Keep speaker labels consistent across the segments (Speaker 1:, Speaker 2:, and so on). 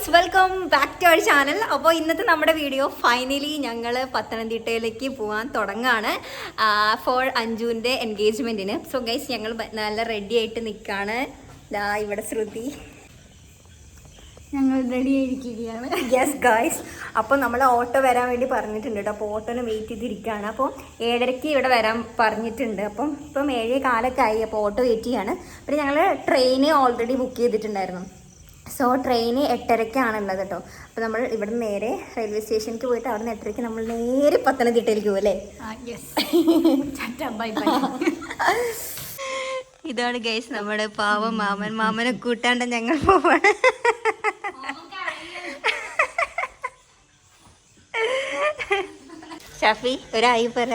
Speaker 1: Guys, welcome back to our channel. അപ്പോൾ ഇന്നത്തെ നമ്മുടെ വീഡിയോ ഫൈനലി ഞങ്ങൾ പത്തനംതിട്ടയിലേക്ക് പോകാൻ തുടങ്ങുകയാണ് ഫോർ അഞ്ജുവിൻ്റെ എൻഗേജ്മെൻറ്റിന്. സോ ഗൈസ്, ഞങ്ങൾ നല്ല റെഡി ആയിട്ട് നിൽക്കുകയാണ്. ഇവിടെ ശ്രുതി,
Speaker 2: ഞങ്ങൾ റെഡി ആയിരിക്കുകയാണ്.
Speaker 1: Yes guys. അപ്പോൾ നമ്മൾ ഓട്ടോ വരാൻ വേണ്ടി പറഞ്ഞിട്ടുണ്ട് കേട്ടോ. അപ്പോൾ ഓട്ടോന് വെയിറ്റ് ചെയ്തിരിക്കുകയാണ്. അപ്പോൾ 7:30 ഇവിടെ വരാൻ പറഞ്ഞിട്ടുണ്ട്. അപ്പം ഇപ്പം 7:15 ആയി. അപ്പോൾ ഓട്ടോ വെയിറ്റ് ചെയ്യാണ്. പിന്നെ ഞങ്ങൾ ട്രെയിന് ഓൾറെഡി ബുക്ക് ചെയ്തിട്ടുണ്ടായിരുന്നു. സോ ട്രെയിന് 8:30 കേട്ടോ. അപ്പോൾ നമ്മൾ ഇവിടെ നിന്ന് നേരെ റെയിൽവേ സ്റ്റേഷനിലേക്ക് പോയിട്ട് അവിടെ നിന്ന് 8:30 നമ്മൾ നേരെ പത്തനംതിട്ടയിലേക്ക് പോകും അല്ലേ? ഇതാണ് ഗൈസ് നമ്മുടെ പാവം മാമൻ. മാമനെ കൂട്ടാണ്ട് ഞങ്ങൾ പോവാണ്. ഷഫി ഒരായി പറ.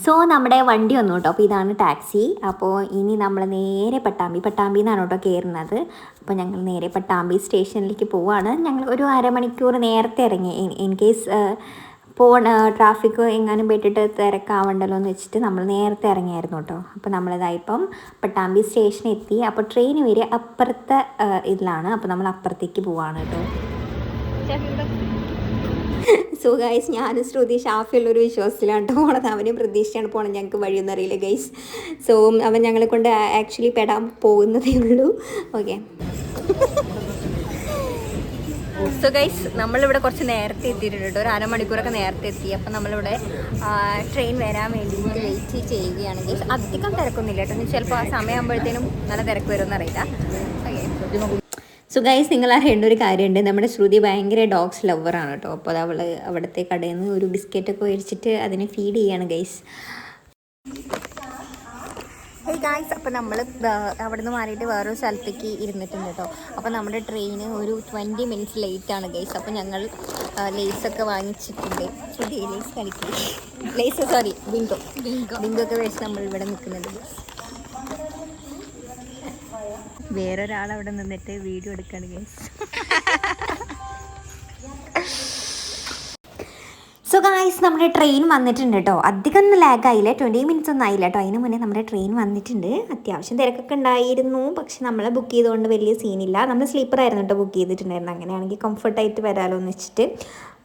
Speaker 1: സോ നമ്മുടെ വണ്ടി വന്നു കേട്ടോ. അപ്പോൾ ഇതാണ് ടാക്സി. അപ്പോൾ ഇനി നമ്മൾ നേരെ പട്ടാമ്പി എന്നാണ് കേട്ടോ കയറുന്നത്. അപ്പോൾ ഞങ്ങൾ നേരെ പട്ടാമ്പി സ്റ്റേഷനിലേക്ക് പോവാണ്. ഞങ്ങൾ ഒരു അരമണിക്കൂർ നേരത്തെ ഇറങ്ങി. ഇൻ കേസ് ട്രാഫിക് എങ്ങാനും പെട്ടിട്ട് തിരക്കാവണ്ടല്ലോ എന്ന് വെച്ചിട്ട് നമ്മൾ നേരത്തെ ഇറങ്ങിയായിരുന്നു കേട്ടോ. അപ്പോൾ നമ്മളിതായിപ്പം പട്ടാമ്പി സ്റ്റേഷനിൽ എത്തി. അപ്പോൾ ട്രെയിൻ വരെ അപ്പുറത്തെ ഇതിലാണ്. അപ്പോൾ നമ്മൾ അപ്പുറത്തേക്ക് പോവാണ് കേട്ടോ. സോ ഗൈസ്, ഞാനും ശ്രുതി ഷാഫിയുള്ളൊരു വിശ്വാസത്തിലാണ് പോണത്. അവനും പ്രതീക്ഷിച്ചാണ് പോണത്. ഞങ്ങൾക്ക് വഴിയൊന്നും അറിയില്ല ഗൈസ്. സോ അവൻ ഞങ്ങളെ കൊണ്ട് ആക്ച്വലി പെടാൻ പോകുന്നതേ ഉള്ളൂ. ഓക്കെ. സോ ഗൈസ്, നമ്മളിവിടെ കുറച്ച് നേരത്തെ എത്തിയിട്ടുണ്ട് കേട്ടോ. ഒരു അരമണിക്കൂറൊക്കെ നേരത്തെ എത്തി. അപ്പം നമ്മളിവിടെ ട്രെയിൻ വരാൻ വേണ്ടിയിട്ട് വെയിറ്റ് ചെയ്യുകയാണ് ഗൈസ്. അധികം തിരക്കൊന്നുമില്ല കേട്ടോ. ചിലപ്പോൾ ആ സമയമാകുമ്പോഴത്തേനും നല്ല തിരക്ക് വരുമെന്ന് അറിയില്ല. ഓക്കെ. സോ ഗൈസ്, നിങ്ങൾ അറിയേണ്ട ഒരു കാര്യമുണ്ട്. നമ്മുടെ ശ്രുതി ഭയങ്കര ഡോഗ്സ് ലവറാണ് കേട്ടോ. അപ്പോൾ അവൾ അവിടുത്തെ കടയിൽ നിന്ന് ഒരു ബിസ്ക്കറ്റൊക്കെ മേടിച്ചിട്ട് അതിനെ ഫീഡ് ചെയ്യാണ് ഗൈസ്. ഹേ ഗൈസ്, അപ്പോൾ നമ്മൾ അവിടെ നിന്ന് മാറിയിട്ട് വേറൊരു സ്ഥലത്തേക്ക് ഇരുന്നിട്ടുണ്ട് കേട്ടോ. അപ്പോൾ നമ്മുടെ ട്രെയിന് ഒരു 20 മിനിറ്റ്സ് ലേറ്റാണ് ഗൈസ്. അപ്പോൾ ഞങ്ങൾ ലേസൊക്കെ വാങ്ങിച്ചിട്ടുണ്ട്. ശ്രുതി ലേസ് കളിക്കും. ലേസ് സോറി ബിങ്കോ ഒക്കെ മേടിച്ച് നമ്മൾ ഇവിടെ നിൽക്കുന്നുണ്ട് ഗൈസ്. വേറൊരാളവിടെ നിന്നിട്ട് വീഡിയോ എടുക്കുകയാണ് ഗൈസ്. സോ ഗൈസ്, നമ്മുടെ ട്രെയിൻ വന്നിട്ടുണ്ട് കേട്ടോ. അധികം ഒന്നും ലാഗായില്ല. 20 മിനിറ്റ്സ് ഒന്നും ആയില്ല കേട്ടോ. അതിന് മുന്നേ നമ്മുടെ ട്രെയിൻ വന്നിട്ടുണ്ട്. അത്യാവശ്യം തിരക്കൊക്കെ ഉണ്ടായിരുന്നു. പക്ഷെ നമ്മളെ ബുക്ക് ചെയ്തുകൊണ്ട് വലിയ സീനില്ല. നമ്മൾ സ്ലീപ്പറായിരുന്നു കേട്ടോ ബുക്ക് ചെയ്തിട്ടുണ്ടായിരുന്നു. അങ്ങനെയാണെങ്കിൽ കംഫർട്ടായിട്ട് വരാമല്ലോ എന്ന് വെച്ചിട്ട്.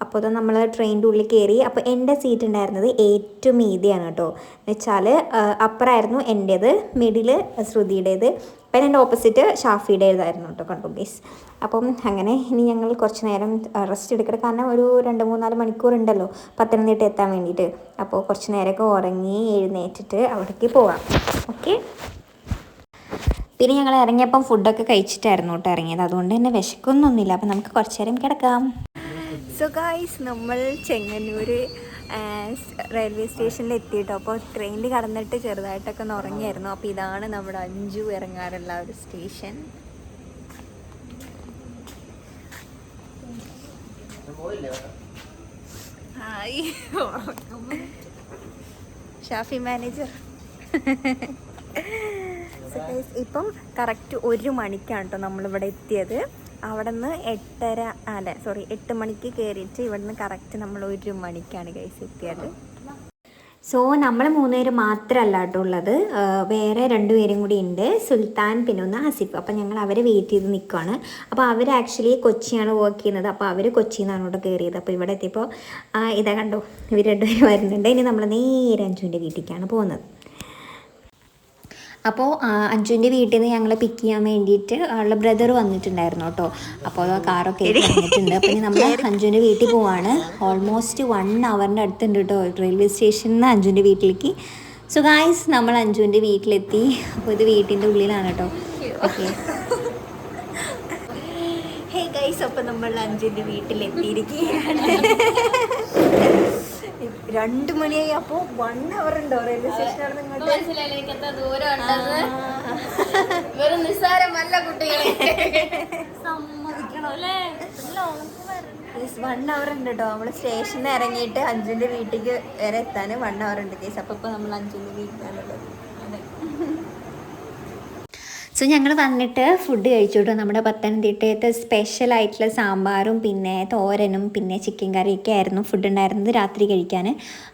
Speaker 1: അപ്പോൾ അത് നമ്മൾ ട്രെയിനിൻ്റെ ഉള്ളിൽ കയറി. അപ്പോൾ എൻ്റെ സീറ്റ് ഉണ്ടായിരുന്നത് ഏറ്റവും മീതിയാണ് കേട്ടോ. എന്ന് വെച്ചാൽ അപ്പറായിരുന്നു എൻ്റേത്, മിഡിൽ ശ്രുതിയുടേത്, പിന്നെ എൻ്റെ ഓപ്പോസിറ്റ് ഷാഫിയുടേതായിരുന്നു കേട്ടോ. കണ്ടു ഗൈസ്. അപ്പം അങ്ങനെ ഇനി ഞങ്ങൾ കുറച്ച് നേരം റെസ്റ്റ് എടുക്കണം. കാരണം ഒരു 2-3-4 മണിക്കൂർ ഉണ്ടല്ലോ പത്തനംതിട്ട എത്താൻ വേണ്ടിയിട്ട്. അപ്പോൾ കുറച്ച് നേരമൊക്കെ ഉറങ്ങി എഴുന്നേറ്റിട്ട് അവിടേക്ക് പോവാം. ഓക്കെ. പിന്നെ ഞങ്ങൾ ഇറങ്ങിയപ്പം ഫുഡൊക്കെ കഴിച്ചിട്ടായിരുന്നു കേട്ടോ ഇറങ്ങിയത്. അതുകൊണ്ട് തന്നെ വിശക്കൊന്നുമില്ല. അപ്പം നമുക്ക് കുറച്ച് നേരം കിടക്കാം. സോ ഗൈസ്, നമ്മൾ ചെങ്ങന്നൂർ റെയിൽവേ സ്റ്റേഷനിൽ എത്തിയിട്ടോ. അപ്പോൾ ട്രെയിനിൽ കടന്നിട്ട് ചെറുതായിട്ടൊക്കെ ഒന്ന് ഉറങ്ങിയായിരുന്നു. അപ്പോൾ ഇതാണ് നമ്മുടെ അഞ്ജു ഇറങ്ങാറുള്ള ഒരു സ്റ്റേഷൻ. Hi Shafi manager. ഇപ്പം കറക്റ്റ് 1 മണിക്കാണ് കേട്ടോ നമ്മളിവിടെ എത്തിയത്. അവിടെ നിന്ന് 8 മണിക്ക് കയറിയിട്ട് ഇവിടെ നിന്ന് കറക്റ്റ് നമ്മൾ 1 മണിക്കാണ് ഗൈസ് എത്തിയത്. സോ നമ്മൾ 3 പേര് മാത്രമല്ല കേട്ടോ ഉള്ളത്. വേറെ 2 പേരും കൂടി ഉണ്ട്, സുൽത്താൻ പിന്നെ ഒന്ന് ആസിഫ്. അപ്പോൾ ഞങ്ങൾ അവരെ വെയിറ്റ് ചെയ്ത് നിൽക്കുകയാണ്. അപ്പോൾ അവർ ആക്ച്വലി കൊച്ചിയാണ് വർക്ക് ചെയ്യുന്നത്. അപ്പോൾ അവർ കൊച്ചിയിൽ നിന്നാണ് ഇവിടെ കയറിയത്. അപ്പോൾ ഇവിടെ എത്തിയപ്പോൾ ഇതാ കണ്ടോ, ഇവർ 2 പേര് വരുന്നുണ്ട്. ഇനി നമ്മൾ നേരെ അഞ്ജുവിൻ്റെ വീട്ടിലേക്കാണ് പോകുന്നത്. അപ്പോൾ അഞ്ജുവിൻ്റെ വീട്ടിൽ നിന്ന് ഞങ്ങളെ പിക്ക് ചെയ്യാൻ വേണ്ടിയിട്ട് അവളുടെ ബ്രദർ വന്നിട്ടുണ്ടായിരുന്നു കേട്ടോ. അപ്പോൾ കാറൊക്കെ വന്നിട്ടുണ്ട്. അപ്പോൾ ഇനി നമ്മൾ അഞ്ജുവിൻ്റെ വീട്ടിൽ പോവാണ്. ഓൾമോസ്റ്റ് 1 അവറിൻ്റെ അടുത്തുണ്ട് കേട്ടോ റെയിൽവേ സ്റ്റേഷനിൽ നിന്ന് അഞ്ജുവിൻ്റെ വീട്ടിലേക്ക്. സോ ഗായ്സ്, നമ്മൾ അഞ്ജുവിൻ്റെ വീട്ടിലെത്തി. അപ്പോൾ ഇത് വീട്ടിൻ്റെ ഉള്ളിലാണ് കേട്ടോ. ഓക്കെ. ഹേ ഗൈസ്, അപ്പോൾ നമ്മൾ അഞ്ജുവിൻ്റെ വീട്ടിലെത്തിയിരിക്കുകയാണ്. 2 മണിയായി. അപ്പോൾ 1 അവർ ഉണ്ടോ റെയിൽവേ സ്റ്റേഷനാണ് നിങ്ങളുടെ? 1 അവർ ഉണ്ട് കേട്ടോ. നമ്മൾ സ്റ്റേഷനിൽ ഇറങ്ങിയിട്ട് അഞ്ജുവിൻ്റെ വീട്ടിലേക്ക് വരെ എത്താൻ 1 അവർ ഉണ്ട് കേസ്. അപ്പോൾ ഇപ്പോൾ നമ്മൾ അഞ്ജുവിൻ്റെ വീട്ടിലാണുള്ളത്. സോ ഞങ്ങൾ വന്നിട്ട് ഫുഡ് കഴിച്ചു കേട്ടോ. നമ്മുടെ പത്തനംതിട്ടയത്തെ സ്പെഷ്യലായിട്ടുള്ള സാമ്പാറും പിന്നെ തോരനും പിന്നെ ചിക്കൻ കറിയൊക്കെ ആയിരുന്നു ഫുഡ് ഉണ്ടായിരുന്നത് രാത്രി കഴിക്കാൻ.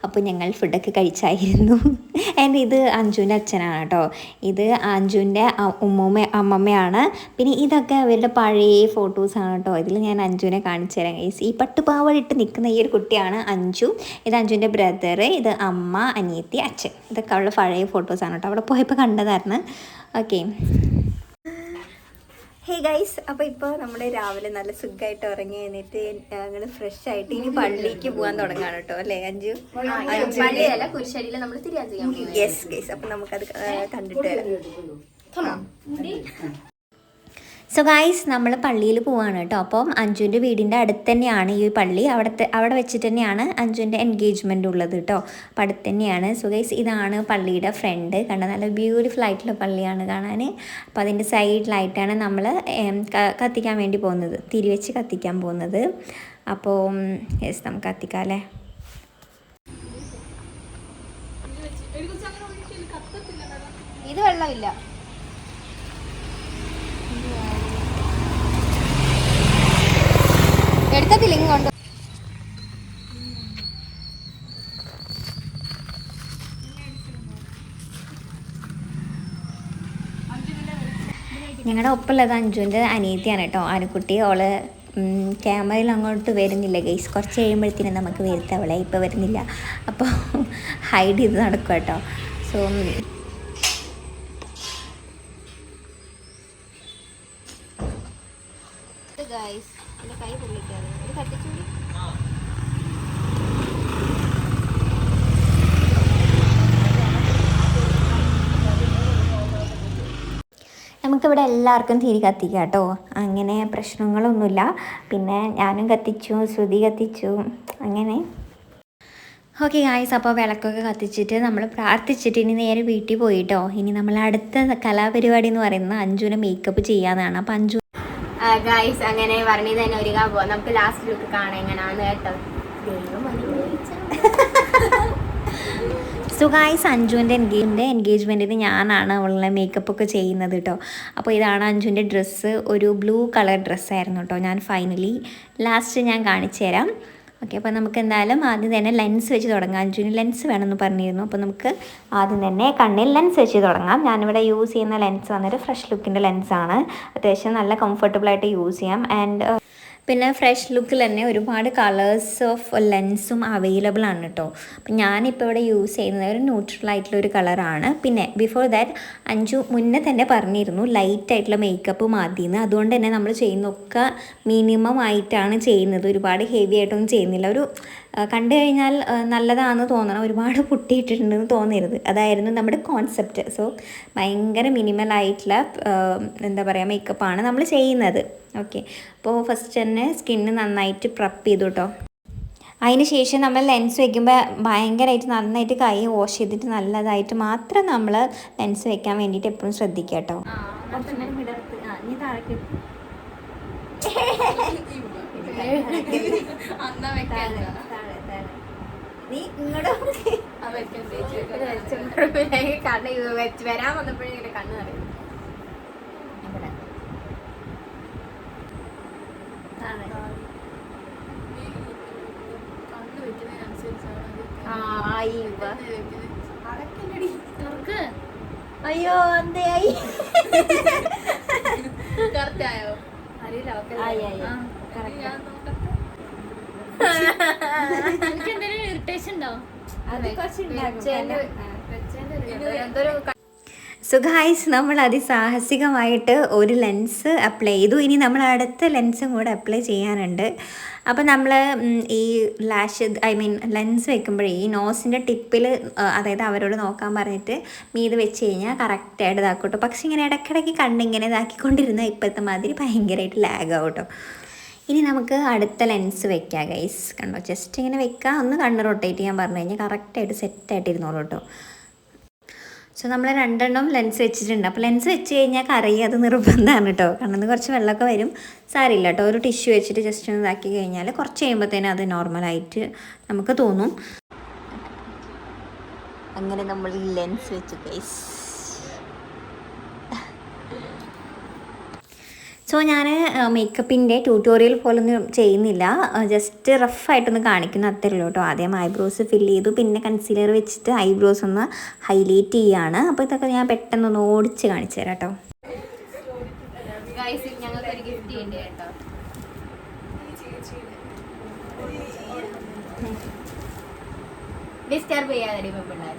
Speaker 1: അപ്പോൾ ഞങ്ങൾ ഫുഡൊക്കെ കഴിച്ചായിരുന്നു. ആൻഡ് ഇത് അഞ്ജുവിൻ്റെ അച്ഛനാണ് കേട്ടോ. ഇത് അഞ്ജുവിൻ്റെ അമ്മമ്മയാണ്. പിന്നെ ഇതൊക്കെ അവരുടെ പഴയ ഫോട്ടോസാണ് കേട്ടോ. ഇതിൽ ഞാൻ അഞ്ജുവിനെ കാണിച്ചു തരാം ഗൈസ്. ഈ പട്ടുപാവാടിട്ട് നിൽക്കുന്ന ഈ ഒരു കുട്ടിയാണ് അഞ്ജു. ഇത് അഞ്ജുവിൻ്റെ ബ്രദർ, ഇത് അമ്മ, അനിയത്തി, അച്ഛൻ. ഇതൊക്കെ അവളുടെ പഴയ ഫോട്ടോസാണ് കേട്ടോ. അവിടെ പോയപ്പോൾ കണ്ടതായിരുന്നു. ഓക്കെ, ഹേ ഗൈസ്, അപ്പോൾ ഇപ്പോൾ നമ്മൾ രാവിലെ നല്ല സുഖമായിട്ട് ഉറങ്ങി കഴിഞ്ഞിട്ട് ഞങ്ങൾ ഫ്രഷ് ആയിട്ട് ഇനി പള്ളിക്ക് പോകാൻ തുടങ്ങാണ് കേട്ടോ. അല്ലേ അഞ്ജു? യെസ് ഗൈസ്, അപ്പോൾ നമുക്കത് കണ്ടിട്ട് വരാം. സോ ഗൈസ്, നമ്മൾ പള്ളിയിൽ പോവാണ് കേട്ടോ. അപ്പം അഞ്ജുവിൻ്റെ വീടിൻ്റെ അടുത്ത് തന്നെയാണ് ഈ പള്ളി. അവിടെ വെച്ചിട്ട് തന്നെയാണ് അഞ്ജുവിൻ്റെ എൻഗേജ്മെൻ്റ് ഉള്ളത് കേട്ടോ. അപ്പം അടുത്ത് തന്നെയാണ്. സോ ഗൈസ്, ഇതാണ് പള്ളിയുടെ ഫ്രണ്ട്. കണ്ട നല്ല ബ്യൂട്ടിഫുൾ ആയിട്ടുള്ള പള്ളിയാണ് കാണാൻ. അപ്പോൾ അതിൻ്റെ സൈഡിലായിട്ടാണ് നമ്മൾ കത്തിക്കാൻ വേണ്ടി പോകുന്നത്, തിരിവെച്ച് കത്തിക്കാൻ പോകുന്നത്. അപ്പോൾ യെസ്, നമുക്ക് കത്തിക്കാം അല്ലേ.
Speaker 2: ഇത് വെള്ളമില്ല, എടുക്കത്തില്ല ഇങ്ങോട്ട്.
Speaker 1: ഞങ്ങളുടെ ഒപ്പമുള്ളത് അഞ്ജുവിൻ്റെ അനിയത്തിയാണ് കേട്ടോ, ആനക്കുട്ടി. അവള് ക്യാമറയിൽ അങ്ങോട്ട് വരുന്നില്ല ഗൈസ്. കുറച്ച് കഴിയുമ്പോഴത്തേനും നമുക്ക് വരുത്താം അവളെ. ഇപ്പോൾ വരുന്നില്ല, അപ്പോൾ ഹൈഡ് ചെയ്ത് നടക്കും കേട്ടോ. സോ
Speaker 2: കൈ പൊള്ളിക്കാതെ ഇത് കത്തിച്ചൂടി.
Speaker 1: നമുക്കിവിടെ എല്ലാവർക്കും തിരി കത്തിക്കാം കേട്ടോ. അങ്ങനെ പ്രശ്നങ്ങളൊന്നുമില്ല. പിന്നെ ഞാനും കത്തിച്ചു, ശ്രുതി കത്തിച്ചു, അങ്ങനെ. ഓക്കെ ഗായ്സ്, അപ്പോൾ വിളക്കൊക്കെ കത്തിച്ചിട്ട് നമ്മൾ പ്രാർത്ഥിച്ചിട്ട് ഇനി നേരെ വീട്ടിൽ പോയിട്ടോ. ഇനി നമ്മൾ അടുത്ത കലാപരിപാടി എന്ന് പറയുന്നത് അഞ്ജുവിനെ മേക്കപ്പ് ചെയ്യാനാണ്. അപ്പോൾ അഞ്ജു
Speaker 2: ഗായ്സ് അങ്ങനെ പറഞ്ഞത് തന്നെ ഒരുങ്ങാൻ പോവാം. നമുക്ക് ലാസ്റ്റ് ലുക്ക് കാണാം എങ്ങനെയാണെന്ന് കേട്ടോ.
Speaker 1: സോ ഗായ്സ്, അഞ്ജുവിൻ്റെ എൻഗേജ്മെൻറ്റിന് ഞാനാണ് അവളെ മേക്കപ്പൊക്കെ ചെയ്യുന്നത് കേട്ടോ. അപ്പോൾ ഇതാണ് അഞ്ജുവിൻ്റെ ഡ്രസ്സ്. ഒരു ബ്ലൂ കളർ ഡ്രസ്സായിരുന്നു കേട്ടോ. ഞാൻ ഫൈനലി ലാസ്റ്റ് ഞാൻ കാണിച്ചു തരാം. ഓക്കെ, അപ്പോൾ നമുക്ക് എന്തായാലും ആദ്യം തന്നെ ലെൻസ് വെച്ച് തുടങ്ങാം. അഞ്ജുവിന് ലെൻസ് വേണമെന്ന് പറഞ്ഞിരുന്നു. അപ്പോൾ നമുക്ക് ആദ്യം തന്നെ കണ്ണിൽ ലെൻസ് വെച്ച് തുടങ്ങാം. ഞാനിവിടെ യൂസ് ചെയ്യുന്ന ലെൻസ് വന്നിട്ട് ഫ്രഷ് ലുക്കിൻ്റെ ലെൻസാണ്. അത്യാവശ്യം നല്ല കംഫർട്ടബിളായിട്ട് യൂസ് ചെയ്യാം. ആൻഡ് പിന്നെ ഫ്രഷ് ലുക്കിൽ തന്നെ ഒരുപാട് കളേഴ്സ് ഓഫ് ലെൻസും അവൈലബിൾ ആണ് കേട്ടോ. അപ്പം ഞാനിപ്പോൾ ഇവിടെ യൂസ് ചെയ്യുന്നത് ഒരു ന്യൂട്രൽ ആയിട്ടുള്ള ഒരു കളറാണ്. പിന്നെ ബിഫോർ ദാറ്റ് അഞ്ജു മുന്നേ തന്നെ പറഞ്ഞിരുന്നു ലൈറ്റായിട്ടുള്ള മേക്കപ്പ് മതിയെന്ന്. അതുകൊണ്ട് തന്നെ നമ്മൾ ചെയ്യുന്നതൊക്കെ മിനിമം ആയിട്ടാണ് ചെയ്യുന്നത്. ഒരുപാട് ഹെവി ആയിട്ടൊന്നും ചെയ്യുന്നില്ല. ഒരു കണ്ടു കഴിഞ്ഞാൽ നല്ലതാണെന്ന് തോന്നണം, ഒരുപാട് പൊട്ടിയിട്ടിട്ടുണ്ടെന്ന് തോന്നരുത്. അതായിരുന്നു നമ്മുടെ കോൺസെപ്റ്റ്. സോ ഭയങ്കര മിനിമലായിട്ടുള്ള എന്താ പറയുക മേക്കപ്പാണ് നമ്മൾ ചെയ്യുന്നത്. ഓക്കെ, അപ്പോൾ ഫസ്റ്റ് തന്നെ സ്കിന്ന് നന്നായിട്ട് പ്രപ്പ് ചെയ്തു കേട്ടോ. അതിന് ശേഷം നമ്മൾ ലെൻസ് വയ്ക്കുമ്പോൾ ഭയങ്കരമായിട്ട് നന്നായിട്ട് കൈ വാഷ് ചെയ്തിട്ട് നല്ലതായിട്ട് മാത്രം നമ്മൾ ലെൻസ് വെക്കാൻ വേണ്ടിയിട്ട് എപ്പോഴും ശ്രദ്ധിക്കുക കേട്ടോ.
Speaker 2: വരാൻ വന്നപ്പോഴേ കണ്ണ് നിറയും.
Speaker 1: അയ്യോ എന്തായി
Speaker 2: കറക്റ്റായോ? ഇറിറ്റേഷൻ ഉണ്ടാവും.
Speaker 1: സോ ഗൈസ്, നമ്മൾ അതിസാഹസികമായിട്ട് ഒരു ലെൻസ് അപ്ലൈ ചെയ്തു. ഇനി നമ്മൾ അടുത്ത ലെൻസും കൂടെ അപ്ലൈ ചെയ്യാനുണ്ട്. അപ്പോൾ നമ്മൾ ഈ ലെൻസ് വെക്കുമ്പോഴേ ഈ നോസിൻ്റെ ടിപ്പിൽ, അതായത് അവരോട് നോക്കാൻ പറഞ്ഞിട്ട് മീത് വെച്ച് കഴിഞ്ഞാൽ കറക്റ്റായിട്ട് ഇതാക്കട്ടോ. പക്ഷെ ഇങ്ങനെ ഇടയ്ക്കിടയ്ക്ക് കണ്ടിങ്ങനെ ഇതാക്കിക്കൊണ്ടിരുന്നാൽ ഇപ്പോഴത്തെ മാതിരി ഭയങ്കരമായിട്ട് ലാഗ് ആവട്ടോ. ഇനി നമുക്ക് അടുത്ത ലെൻസ് വെക്കാം ഗൈസ്. കണ്ടോ, ജസ്റ്റ് ഇങ്ങനെ വെക്കാം. ഒന്ന് കണ്ണ് റൊട്ടേറ്റ് ചെയ്യാൻ പറഞ്ഞു കഴിഞ്ഞാൽ കറക്റ്റായിട്ട് സെറ്റായിട്ട് ഇരുന്നോളൂ കേട്ടോ. സോ നമ്മൾ 2 ലെൻസ് വെച്ചിട്ടുണ്ട്. അപ്പോൾ ലെൻസ് വെച്ച് കഴിഞ്ഞാൽ കറിയുക അത് നിർബന്ധമാണ് കേട്ടോ. കണ്ണിന്ന് കുറച്ച് വെള്ളമൊക്കെ വരും, സാരമില്ല കേട്ടോ. ഒരു ടിഷ്യൂ വെച്ചിട്ട് ജസ്റ്റ് ഒന്ന് ഇതാക്കി കഴിഞ്ഞാൽ കുറച്ച് കഴിയുമ്പോഴത്തേനും അത് നോർമലായിട്ട് നമുക്ക് തോന്നും. അങ്ങനെ നമ്മൾ ലെൻസ് വെച്ചു ഗൈസ്. സോ ഞാൻ മേക്കപ്പിൻ്റെ ട്യൂട്ടോറിയൽ പോലൊന്നും ചെയ്യുന്നില്ല, ജസ്റ്റ് റഫായിട്ടൊന്ന് കാണിക്കുന്നു അത്രേ ഉള്ളൂ കേട്ടോ. ആദ്യം ഐബ്രോസ് ഫില്ല് ചെയ്തു, പിന്നെ കൺസീലർ വെച്ചിട്ട് ഐബ്രോസ് ഒന്ന് ഹൈലൈറ്റ് ചെയ്യുകയാണ്. അപ്പോൾ ഇതൊക്കെ ഞാൻ പെട്ടെന്നൊന്ന് ഓടിച്ച് കാണിച്ചു തരാം കേട്ടോ.
Speaker 2: ഞങ്ങൾക്കൊരു ഗിഫ്റ്റ് ഉണ്ട് കേട്ടോ. ഡിസ്റ്റർബ് ചെയ്യാതെ പിള്ളേർ.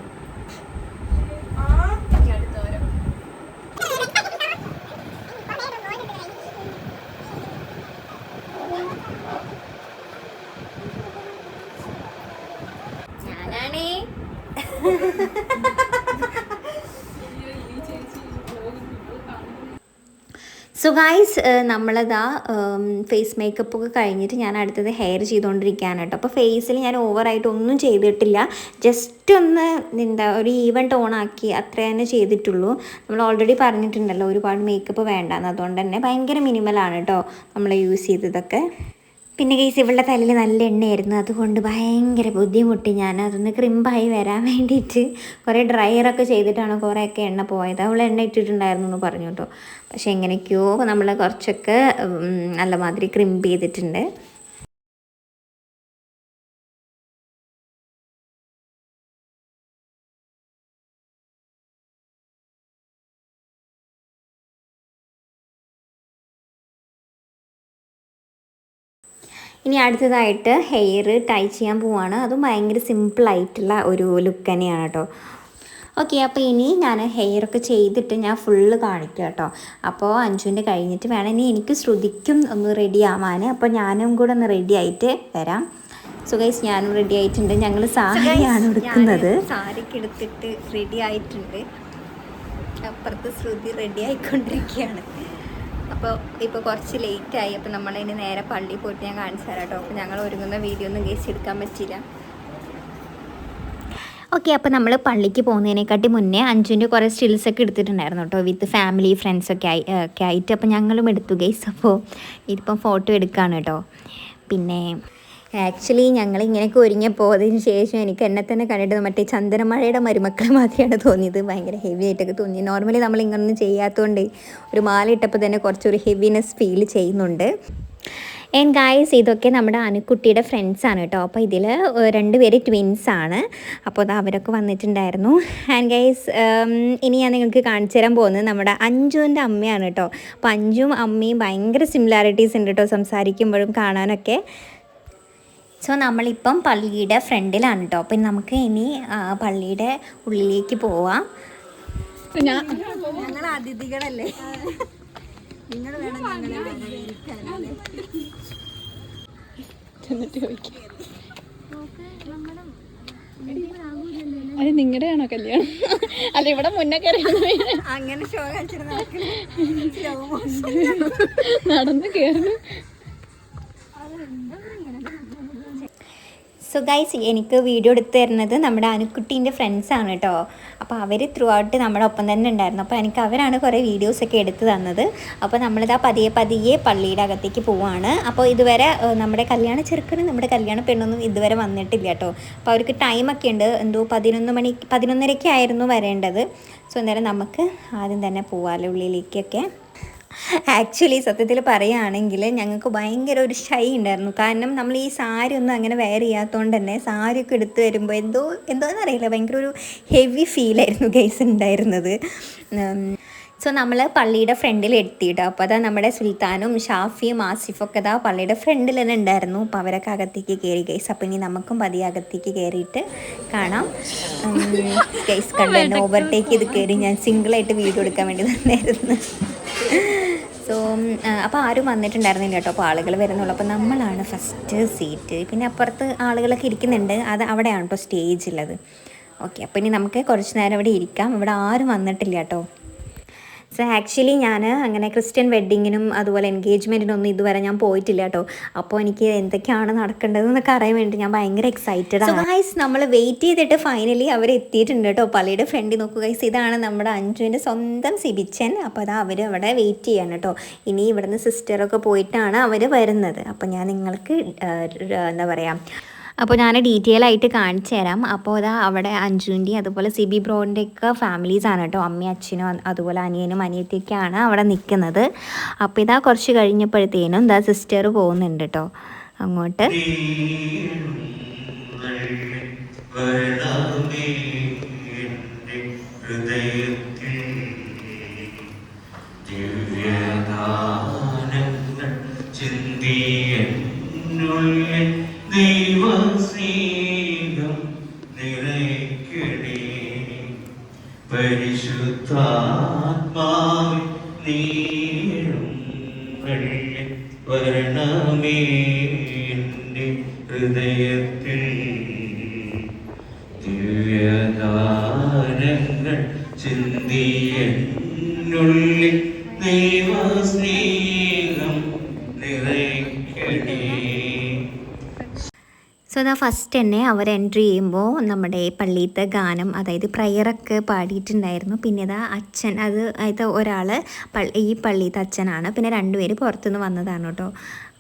Speaker 2: ഞാനാണേ
Speaker 1: സോ ഗൈസ്, നമ്മളതാ ഫേസ് മേക്കപ്പ് ഒക്കെ കഴിഞ്ഞിട്ട് ഞാൻ അടുത്തത് ഹെയർ ചെയ്തുകൊണ്ടിരിക്കുകയാണ് കേട്ടോ. അപ്പോൾ ഫേസിൽ ഞാൻ ഓവറായിട്ട് ഒന്നും ചെയ്തിട്ടില്ല, ജസ്റ്റ് ഒന്ന് ഒരു ഈവൻ ടോണാക്കി അത്ര തന്നെ ചെയ്തിട്ടുള്ളൂ. നമ്മൾ ഓൾറെഡി പറഞ്ഞിട്ടുണ്ടല്ലോ ഒരുപാട് മേക്കപ്പ് വേണ്ടാന്ന്, അതുകൊണ്ട് തന്നെ ഭയങ്കര മിനിമലാണ് കേട്ടോ നമ്മൾ യൂസ് ചെയ്തതൊക്കെ. പിന്നെ ഗൈസ്, ഇവളുടെ തലയിൽ നല്ല എണ്ണയായിരുന്നു, അതുകൊണ്ട് ഭയങ്കര ബുദ്ധിമുട്ടി ഞാൻ അതൊന്ന് ക്രിമ്പായി വരാൻ വേണ്ടിയിട്ട് കുറേ ഡ്രയറൊക്കെ ചെയ്തിട്ടാണ് കുറേയൊക്കെ എണ്ണ പോയത്. അവൾ എണ്ണ ഇട്ടിട്ടുണ്ടായിരുന്നു എന്ന് പറഞ്ഞു കേട്ടോ. പക്ഷെ എങ്ങനെയൊക്കെയോ നമ്മൾ കുറച്ചൊക്കെ നല്ല മാതിരി ക്രിമ്പ് ചെയ്തിട്ടുണ്ട്. ഇനി അടുത്തതായിട്ട് ഹെയർ ടൈ ചെയ്യാൻ പോവാണ്. അതും ഭയങ്കര സിമ്പിളായിട്ടുള്ള ഒരു ലുക്ക് തന്നെയാണ് കേട്ടോ. ഓക്കെ, അപ്പോൾ ഇനി ഞാൻ ഹെയറൊക്കെ ചെയ്തിട്ട് ഞാൻ ഫുള്ള് കാണിക്കാം കേട്ടോ. അപ്പോൾ അഞ്ജുവിൻ്റെ കഴിഞ്ഞിട്ട് വേണം ഇനി എനിക്ക് ശ്രുതിക്കും ഒന്ന് റെഡി ആവാൻ. അപ്പോൾ ഞാനും കൂടെ ഒന്ന് റെഡി ആയിട്ട് വരാം. സോ ഗൈസ്, ഞാനും റെഡി ആയിട്ടുണ്ട്. ഞങ്ങൾ സാരിയാണ് എടുക്കുന്നത്. സാരിക്ക് എടുത്തിട്ട് റെഡി ആയിട്ടുണ്ട്. അപ്പുറത്ത് ശ്രുതി റെഡി ആയിക്കൊണ്ടിരിക്കുകയാണ്. ഇപ്പോൾ കുറച്ച് ലേറ്റായി. അപ്പോൾ നമ്മളിനി നേരെ പള്ളിയിൽ പോയിട്ട് ഞാൻ കാണിച്ചു തരാം കേട്ടോ. അപ്പോൾ ഞങ്ങൾ ഒരുങ്ങുന്ന വീഡിയോ ഒന്നും കേസ് എടുക്കാൻ പറ്റില്ല. ഓക്കെ, അപ്പോൾ നമ്മൾ പള്ളിക്ക് പോകുന്നതിനെക്കാട്ടി മുന്നേ അഞ്ജുവിൻ്റെ കുറേ സ്റ്റിൽസൊക്കെ എടുത്തിട്ടുണ്ടായിരുന്നു കേട്ടോ, വിത്ത് ഫാമിലി ഫ്രണ്ട്സൊക്കെ ആയിട്ട്. അപ്പോൾ ഞങ്ങളും എടുത്തു ഗൈസ്. അപ്പോൾ ഇതിപ്പം ഫോട്ടോ എടുക്കുകയാണ് കേട്ടോ. പിന്നെ ആക്ച്വലി ഞങ്ങൾ ഇങ്ങനെയൊക്കെ ഒരുങ്ങിയപ്പോൾ അതിന് ശേഷം എനിക്ക് എന്നെ തന്നെ കണ്ടിട്ട് മറ്റേ ചന്ദനമഴയുടെ മരുമക്കൾ മാതിരിയാണ് തോന്നിയത്. ഭയങ്കര ഹെവി ആയിട്ടൊക്കെ തോന്നി. നോർമലി നമ്മൾ ഇങ്ങനൊന്നും ചെയ്യാത്തതുകൊണ്ട് ഒരു മാല ഇട്ടപ്പോൾ തന്നെ കുറച്ചൊരു ഹെവിനെസ് ഫീൽ ചെയ്യുന്നുണ്ട്. ആൻഡ് ഗായ്സ്, ഇതൊക്കെ നമ്മുടെ അനുക്കുട്ടിയുടെ ഫ്രണ്ട്സാണ് കേട്ടോ. അപ്പോൾ ഇതിൽ 2 പേര് ട്വിൻസാണ്. അപ്പോൾ അത് അവരൊക്കെ വന്നിട്ടുണ്ടായിരുന്നു. ആൻഡ് ഗായ്സ്, ഇനി ഞാൻ നിങ്ങൾക്ക് കാണിച്ചു തരാൻ പോകുന്നത് നമ്മുടെ അഞ്ജുവിൻ്റെ അമ്മയാണ് കേട്ടോ. അപ്പോൾ അഞ്ജുവും അമ്മയും ഭയങ്കര സിമിലാരിറ്റീസ് ഉണ്ട് കേട്ടോ, സംസാരിക്കുമ്പോഴും കാണാനൊക്കെ. സോ നമ്മളിപ്പം പള്ളിയുടെ ഫ്രണ്ടിലാണ് കേട്ടോ. അപ്പം നമുക്ക് ഇനി പള്ളിയുടെ ഉള്ളിലേക്ക് പോവാം. ഞങ്ങൾ അതിഥികളല്ലേ, നിങ്ങൾ വേണം
Speaker 3: അത് നിങ്ങളുടെ ആണോ കല്യാണം? അല്ല, ഇവിടെ മുന്നേ
Speaker 1: അങ്ങനെ ഷോ കളിച്ചിട്ട്
Speaker 3: നടന്ന് കയറുന്നു.
Speaker 1: സോ ഗൈസ്, എനിക്ക് വീഡിയോ എടുത്ത് തരുന്നത് നമ്മുടെ അനുക്കുട്ടീൻ്റെ ഫ്രണ്ട്സാണ് കേട്ടോ. അപ്പോൾ അവർ ത്രൂ ഔട്ട് നമ്മുടെ ഒപ്പം തന്നെ ഉണ്ടായിരുന്നു. അപ്പോൾ എനിക്ക് അവരാണ് കുറേ വീഡിയോസൊക്കെ എടുത്ത് തന്നത്. അപ്പോൾ നമ്മളിതാ പതിയെ പള്ളിയുടെ അകത്തേക്ക് പോവുകയാണ്. അപ്പോൾ ഇതുവരെ നമ്മുടെ കല്യാണ ചെറുക്കനും നമ്മുടെ കല്യാണ പെണ്ണൊന്നും ഇതുവരെ വന്നിട്ടില്ല കേട്ടോ. അപ്പോൾ അവർക്ക് ടൈമൊക്കെ ഉണ്ട്, എന്തോ 11:30 ആയിരുന്നു വരേണ്ടത്. സോ അന്നേരം നമുക്ക് ആദ്യം തന്നെ പോവാമല്ലോ ഉള്ളിലേക്കൊക്കെ. ആക്ച്വലി സത്യത്തിൽ പറയുകയാണെങ്കിൽ ഞങ്ങൾക്ക് ഭയങ്കര ഒരു ഷൈ ഉണ്ടായിരുന്നു. കാരണം നമ്മൾ ഈ സാരി ഒന്നും അങ്ങനെ വെയർ ചെയ്യാത്തതുകൊണ്ട് തന്നെ സാരിയൊക്കെ എടുത്ത് വരുമ്പോൾ എന്തോന്നറിയില്ല, ഭയങ്കര ഒരു ഹെവി ഫീലായിരുന്നു ഗൈസ് ഉണ്ടായിരുന്നത്. സോ നമ്മൾ പള്ളിയുടെ ഫ്രണ്ടിൽ എത്തിയിട്ടോ. അപ്പോൾ അതാ നമ്മുടെ സുൽത്താനും ഷാഫിയും ആസിഫൊക്കെ അതാ പള്ളിയുടെ ഫ്രണ്ടിൽ തന്നെ ഉണ്ടായിരുന്നു. അപ്പോൾ അവരൊക്കെ അകത്തേക്ക് കയറി ഗൈസ്. അപ്പോൾ ഇനി നമുക്കും പതിയെ അകത്തേക്ക് കയറിയിട്ട് കാണാം. ഗൈസ് കണ്ടു, എന്നെ ഓവർടേക്ക് ചെയ്ത് കയറി. ഞാൻ സിംഗിളായിട്ട് വീഡിയോ എടുക്കാൻ വേണ്ടി തന്നെയായിരുന്നു. സോ അപ്പോൾ ആരും വന്നിട്ടുണ്ടായിരുന്നില്ല കേട്ടോ. അപ്പോൾ ആളുകൾ വരുന്നുള്ളൂ. അപ്പോൾ നമ്മളാണ് ഫസ്റ്റ് സീറ്റ്. പിന്നെ അപ്പുറത്ത് ആളുകളൊക്കെ ഇരിക്കുന്നുണ്ട്, അത് അവിടെയാണ് കേട്ടോ സ്റ്റേജ് ഉള്ളത്. ഓക്കെ, അപ്പോൾ ഇനി നമുക്ക് കുറച്ച് നേരം ഇവിടെ ഇരിക്കാം. ഇവിടെ ആരും വന്നിട്ടില്ല കേട്ടോ. സോ ആക്ച്വലി ഞാൻ അങ്ങനെ ക്രിസ്ത്യൻ വെഡ്ഡിങ്ങിനും അതുപോലെ എൻഗേജ്മെൻറ്റിനൊന്നും ഇതുവരെ ഞാൻ പോയിട്ടില്ല കേട്ടോ. അപ്പോൾ എനിക്ക് എന്തൊക്കെയാണ് നടക്കേണ്ടതെന്നൊക്കെ അറിയാൻ വേണ്ടി ഞാൻ ഭയങ്കര എക്സൈറ്റഡ് ആണ്. സോ ഗൈസ്, നമ്മൾ വെയിറ്റ് ചെയ്തിട്ട് ഫൈനലി അവർ എത്തിയിട്ടുണ്ട് കേട്ടോ. പള്ളിയുടെ ഫ്രണ്ടിൽ നോക്കൂ ഗൈസ്, ഇതാണ് നമ്മുടെ അഞ്ജുവിൻ്റെ സ്വന്തം സിബിച്ചൻ. അപ്പോൾ അത് അവർ അവിടെ വെയിറ്റ് ചെയ്യാണ് കേട്ടോ. ഇനി ഇവിടുന്ന് സിസ്റ്ററൊക്കെ പോയിട്ടാണ് അവർ വരുന്നത്. അപ്പോൾ ഞാൻ നിങ്ങൾക്ക് എന്താ പറയുക, അപ്പോൾ ഞാൻ ഡീറ്റെയിൽ ആയിട്ട് കാണിച്ചു തരാം. അപ്പോൾ അതാ അവിടെ അഞ്ജുവിൻ്റെയും അതുപോലെ സിബി ബ്രോൻ്റെയൊക്കെ ഫാമിലീസാണ് കേട്ടോ. അമ്മയും അച്ഛനും അതുപോലെ അനിയനും അനിയത്തിയൊക്കെയാണ് അവിടെ നിൽക്കുന്നത്. അപ്പോൾ ഇതാ കുറച്ച് കഴിഞ്ഞപ്പോഴത്തേനും ഇതാ സിസ്റ്റർ പോകുന്നുണ്ട് കേട്ടോ അങ്ങോട്ട്.
Speaker 4: ദൈവസ്നേഹം നിറയ്ക്കണേ പരിശുദ്ധാത്മാവേ നീളും വരണമേ എൻ്റെ ഹൃദയത്തിൽ ദിവ്യദാനങ്ങൾ ചിന്തിയെന്നുള്ളിൽ ദൈവസ്നേഹം നിറയ്ക്കണേ.
Speaker 1: സോ അതാ ഫസ്റ്റ് തന്നെ അവർ എൻട്രി ചെയ്യുമ്പോൾ നമ്മുടെ പള്ളിയിലത്തെ ഗാനം, അതായത് പ്രയറൊക്കെ പാടിയിട്ടുണ്ടായിരുന്നു. പിന്നെ ഇതാ അച്ഛൻ, അത് ഒരാൾ ഈ പള്ളിയിലത്തെ അച്ഛനാണ്, പിന്നെ രണ്ടുപേര് പുറത്തുനിന്ന് വന്നതാണ് കേട്ടോ.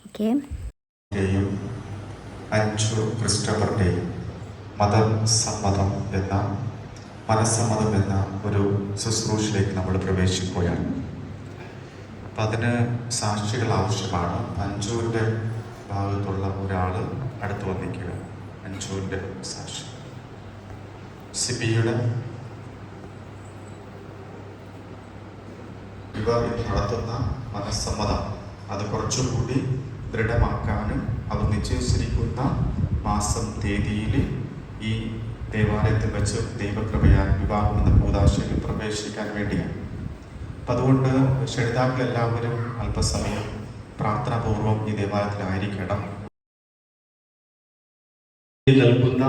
Speaker 1: ഓക്കെ,
Speaker 5: അഞ്ചു ക്രിസ്റ്റഫറുടെയും മതസമ്മതം എന്ന മനസ്സമ്മതം എന്ന ഒരു ശുശ്രൂഷയിലേക്ക് നമ്മൾ പ്രവേശിക്കുകയാണ്. അപ്പം അതിന് സാക്ഷികൾ ആവശ്യമാണ്. അഞ്ചുവിൻ്റെ ഭാഗത്തുള്ള ഒരാൾ അടുത്ത് വന്നിരിക്കുക. അഞ്ചുവിൻ്റെ സാക്ഷി സിബിയുടെ ഇവർ നടത്തുന്ന മനസ്സമ്മതം അത് കുറച്ചുകൂടി ദൃഢമാക്കാനും അവർ നിശ്ചയിച്ചിരിക്കുന്ന മാസം തീയതിയിൽ ഈ ദേവാലയത്തിൽ വെച്ച് ദൈവകൃപയാൽ വിവാഹം എന്ന കൂദാശയിൽ പ്രവേശിക്കാൻ വേണ്ടിയാണ്. അപ്പം അതുകൊണ്ട് ക്ഷണിതാക്കളെല്ലാവരും അല്പസമയം പ്രാർത്ഥനാപൂർവം ഈ ദേവാലയത്തിലായിരിക്കണം. നൽകുന്ന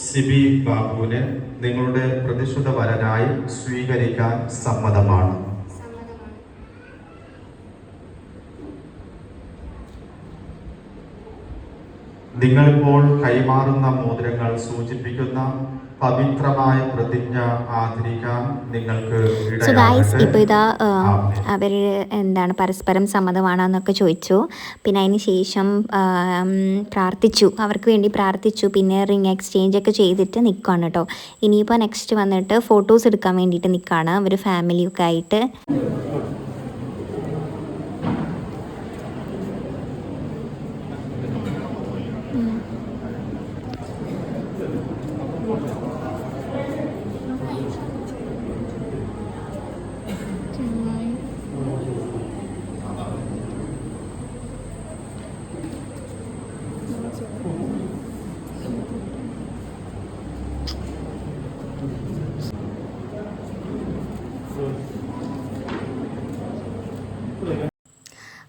Speaker 5: സിബി ബാബുവിനെ നിങ്ങളുടെ പ്രതിശുദ്ധ വരനായി സ്വീകരിക്കാൻ സമ്മതമാണ്. നിങ്ങളിപ്പോൾ കൈമാറുന്ന മോതിരങ്ങൾ സൂചിപ്പിക്കുന്ന പവിത്രമായ പ്രതിജ്ഞ ആദരിക്കാൻ നിങ്ങൾക്ക്
Speaker 1: സോ ഗൈസ്, ഇപ്പോൾ ഇതാ അവർ എന്താണ് പരസ്പരം സമ്മതമാണെന്നൊക്കെ ചോദിച്ചു. പിന്നെ അതിന് ശേഷം പ്രാർത്ഥിച്ചു, അവർക്ക് വേണ്ടി പ്രാർത്ഥിച്ചു. പിന്നെ റിംഗ് എക്സ്ചേഞ്ച് ഒക്കെ ചെയ്തിട്ട് നിൽക്കുകയാണ് കേട്ടോ. ഇനിയിപ്പോൾ നെക്സ്റ്റ് വന്നിട്ട് ഫോട്ടോസ് എടുക്കാൻ വേണ്ടിയിട്ട് നിൽക്കുകയാണ് അവർ ഫാമിലിയൊക്കെ ആയിട്ട്.